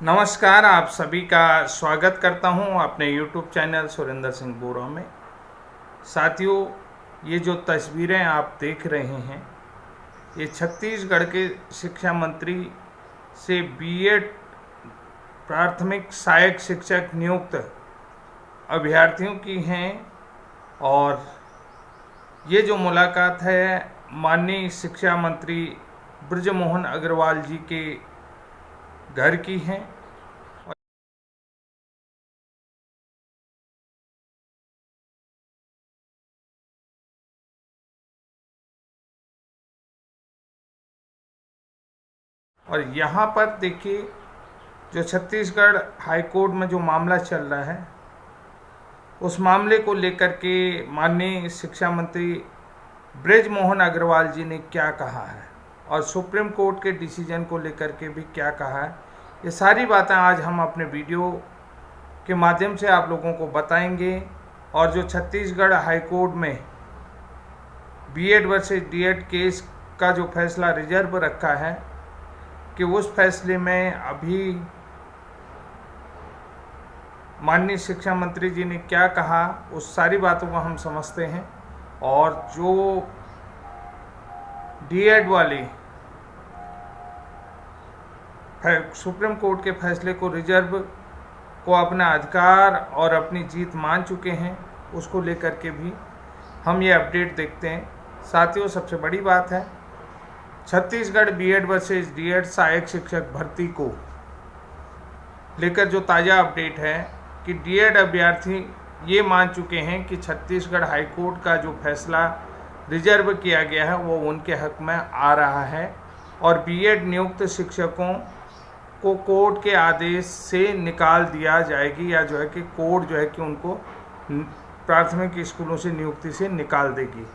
नमस्कार, आप सभी का स्वागत करता हूं अपने YouTube चैनल सुरेंद्र सिंह बोरा में। साथियों, ये जो तस्वीरें आप देख रहे हैं, ये छत्तीसगढ़ के शिक्षा मंत्री से बीएड प्राथमिक सहायक शिक्षक नियुक्त अभ्यर्थियों की हैं। और ये जो मुलाकात है माननीय शिक्षा मंत्री बृजमोहन अग्रवाल जी के घर की है। और यहाँ पर देखिए, जो छत्तीसगढ़ हाई कोर्ट में जो मामला चल रहा है, उस मामले को लेकर के माननीय शिक्षा मंत्री बृजमोहन अग्रवाल जी ने क्या कहा है और सुप्रीम कोर्ट के डिसीजन को लेकर के भी क्या कहा है, ये सारी बातें आज हम अपने वीडियो के माध्यम से आप लोगों को बताएंगे। और जो छत्तीसगढ़ हाई कोर्ट में बीएड वर्सेस डीएड केस का जो फैसला रिजर्व रखा है, कि उस फैसले में अभी माननीय शिक्षा मंत्री जी ने क्या कहा, उस सारी बातों को हम समझते हैं। और जो डीएड वाली सुप्रीम कोर्ट के फैसले को रिजर्व को अपना अधिकार और अपनी जीत मान चुके हैं, उसको लेकर के भी हम ये अपडेट देखते हैं। साथियों, सबसे बड़ी बात है, छत्तीसगढ़ बीएड वर्सेस डीएड सहायक शिक्षक भर्ती को लेकर जो ताज़ा अपडेट है कि डीएड अभ्यर्थी ये मान चुके हैं कि छत्तीसगढ़ हाई कोर्ट का जो फैसला रिजर्व किया गया है वो उनके हक में आ रहा है। और बीएड नियुक्त शिक्षकों को कोर्ट के आदेश से निकाल दिया जाएगी, या जो है कि कोर्ट जो है कि उनको प्राथमिक स्कूलों से नियुक्ति से निकाल देगी।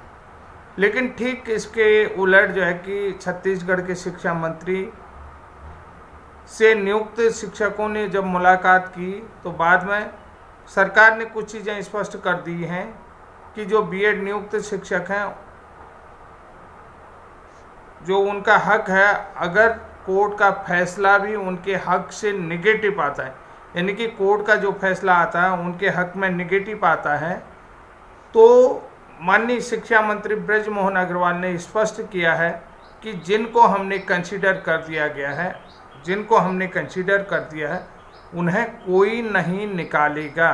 लेकिन ठीक इसके उलट जो है कि छत्तीसगढ़ के शिक्षा मंत्री से नियुक्त शिक्षकों ने जब मुलाकात की, तो बाद में सरकार ने कुछ चीज़ें स्पष्ट कर दी हैं कि जो बीएड नियुक्त शिक्षक हैं, जो उनका हक है, अगर कोर्ट का फैसला भी उनके हक से निगेटिव आता है, यानी कि कोर्ट का जो फैसला आता है उनके हक में निगेटिव आता है, तो माननीय शिक्षा मंत्री बृजमोहन अग्रवाल ने स्पष्ट किया है कि जिनको हमने कंसीडर कर दिया गया है, जिनको हमने कंसीडर कर दिया है, उन्हें कोई नहीं निकालेगा।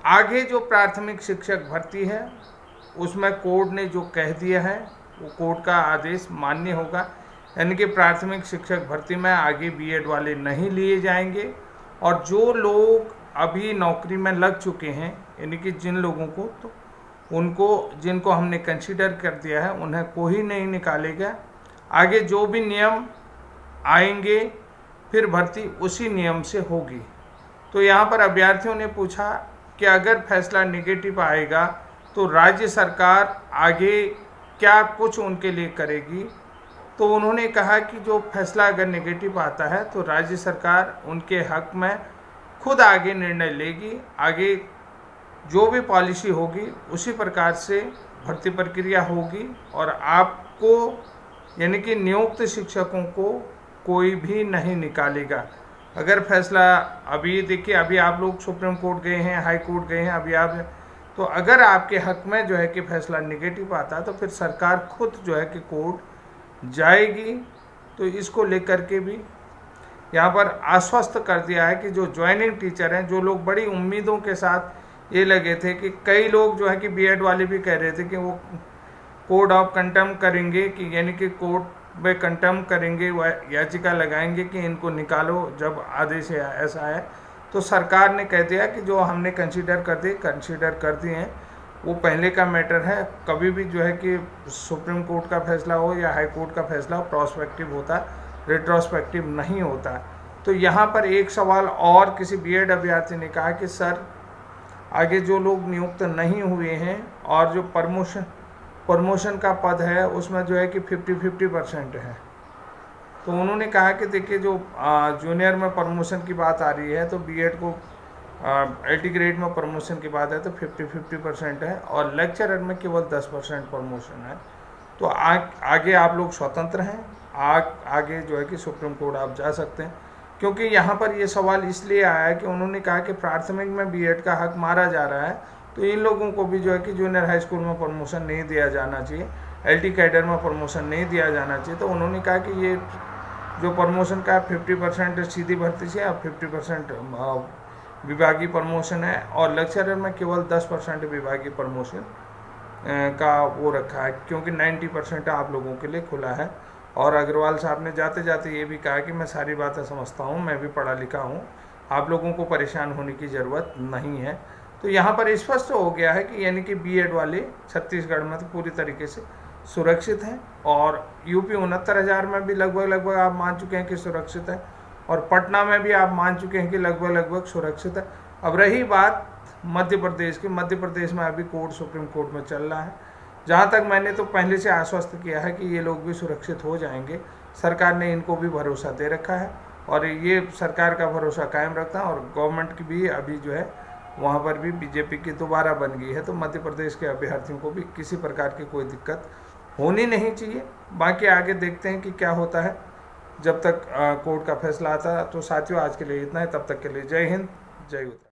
आगे जो प्राथमिक शिक्षक भर्ती है उसमें कोर्ट ने जो कह दिया है वो कोर्ट का आदेश मान्य होगा, यानी कि प्राथमिक शिक्षक भर्ती में आगे बीएड वाले नहीं लिए जाएंगे। और जो लोग अभी नौकरी में लग चुके हैं, यानी कि जिन लोगों को, तो उनको जिनको हमने कंसीडर कर दिया है, उन्हें कोई नहीं निकालेगा। आगे जो भी नियम आएंगे फिर भर्ती उसी नियम से होगी। तो यहाँ पर अभ्यर्थियों ने पूछा कि अगर फैसला नेगेटिव आएगा तो राज्य सरकार आगे क्या कुछ उनके लिए करेगी। तो उन्होंने कहा कि जो फैसला अगर नेगेटिव आता है तो राज्य सरकार उनके हक में खुद आगे निर्णय लेगी, आगे जो भी पॉलिसी होगी उसी प्रकार से भर्ती प्रक्रिया होगी। और आपको, यानी कि नियुक्त शिक्षकों को कोई भी नहीं निकालेगा। अगर फैसला अभी देखिए, अभी आप लोग सुप्रीम कोर्ट गए हैं, हाई कोर्ट गए हैं, अभी आप, तो अगर आपके हक में जो है कि फैसला निगेटिव आता है तो फिर सरकार खुद जो है कि कोर्ट जाएगी। तो इसको लेकर के भी यहाँ पर आश्वस्त कर दिया है कि जो ज्वाइनिंग टीचर हैं, जो लोग बड़ी उम्मीदों के साथ ये लगे थे, कि कई लोग जो है कि बीएड वाले भी कह रहे थे कि वो कोड ऑफ कंटेम्प्ट करेंगे, कि यानी कि कोर्ट में कंटेम्प्ट करेंगे, याचिका लगाएंगे कि इनको निकालो जब आदेश ऐसा है। तो सरकार ने कह दिया कि जो हमने कंसीडर कर दिए हैं, वो पहले का मैटर है। कभी भी जो है कि सुप्रीम कोर्ट का फैसला हो या हाई कोर्ट का फैसला हो, प्रोस्पेक्टिव होता, रेट्रोस्पेक्टिव नहीं होता। तो यहाँ पर एक सवाल और किसी बीएड अभ्यर्थी ने कहा कि सर, आगे जो लोग नियुक्त नहीं हुए हैं और जो प्रमोशन का पद है उसमें जो है कि 50-50% है। तो उन्होंने कहा कि देखिए, जो जूनियर में प्रमोशन की बात आ रही है, तो बीएड को 80 ग्रेड में प्रमोशन की बात है तो 50-50% है, और लेक्चरर में केवल 10% प्रमोशन है। तो आगे आप लोग स्वतंत्र हैं, आगे जो है कि सुप्रीम कोर्ट आप जा सकते हैं। क्योंकि यहाँ पर ये सवाल इसलिए आया है कि उन्होंने कहा कि प्राथमिक में बीएड का हक मारा जा रहा है, तो इन लोगों को भी जो है कि जूनियर हाई स्कूल में प्रमोशन नहीं दिया जाना चाहिए, एलटी कैडर में प्रमोशन नहीं दिया जाना चाहिए। तो उन्होंने कहा कि ये जो प्रमोशन का 50% सीधी भर्ती से अब 50% विभागीय प्रमोशन है, और लेक्चरर में केवल 10% विभागीय प्रमोशन का वो रखा है, क्योंकि 90% आप लोगों के लिए खुला है। और अग्रवाल साहब ने जाते जाते ये भी कहा कि मैं सारी बातें समझता हूँ, मैं भी पढ़ा लिखा हूँ, आप लोगों को परेशान होने की ज़रूरत नहीं है। तो यहाँ पर स्पष्ट हो गया है कि यानी कि बीएड वाले छत्तीसगढ़ में तो पूरी तरीके से सुरक्षित हैं, और यूपी 69,000 में भी लगभग आप मान चुके हैं कि सुरक्षित है, और पटना में भी आप मान चुके हैं कि लगभग सुरक्षित है। अब रही बात मध्य प्रदेश की, मध्य प्रदेश में अभी कोर्ट सुप्रीम कोर्ट में चल रहा है। जहाँ तक मैंने तो पहले से आश्वस्त किया है कि ये लोग भी सुरक्षित हो जाएंगे, सरकार ने इनको भी भरोसा दे रखा है, और ये सरकार का भरोसा कायम रखता है। और गवर्नमेंट की भी अभी जो है वहाँ पर भी बीजेपी की दोबारा बन गई है, तो मध्य प्रदेश के अभ्यर्थियों को भी किसी प्रकार की कोई दिक्कत होनी नहीं चाहिए। बाकी आगे देखते हैं कि क्या होता है जब तक कोर्ट का फैसला आता है। तो साथियों, आज के लिए इतना है, तब तक के लिए जय हिंद, जय उत्तराखंड।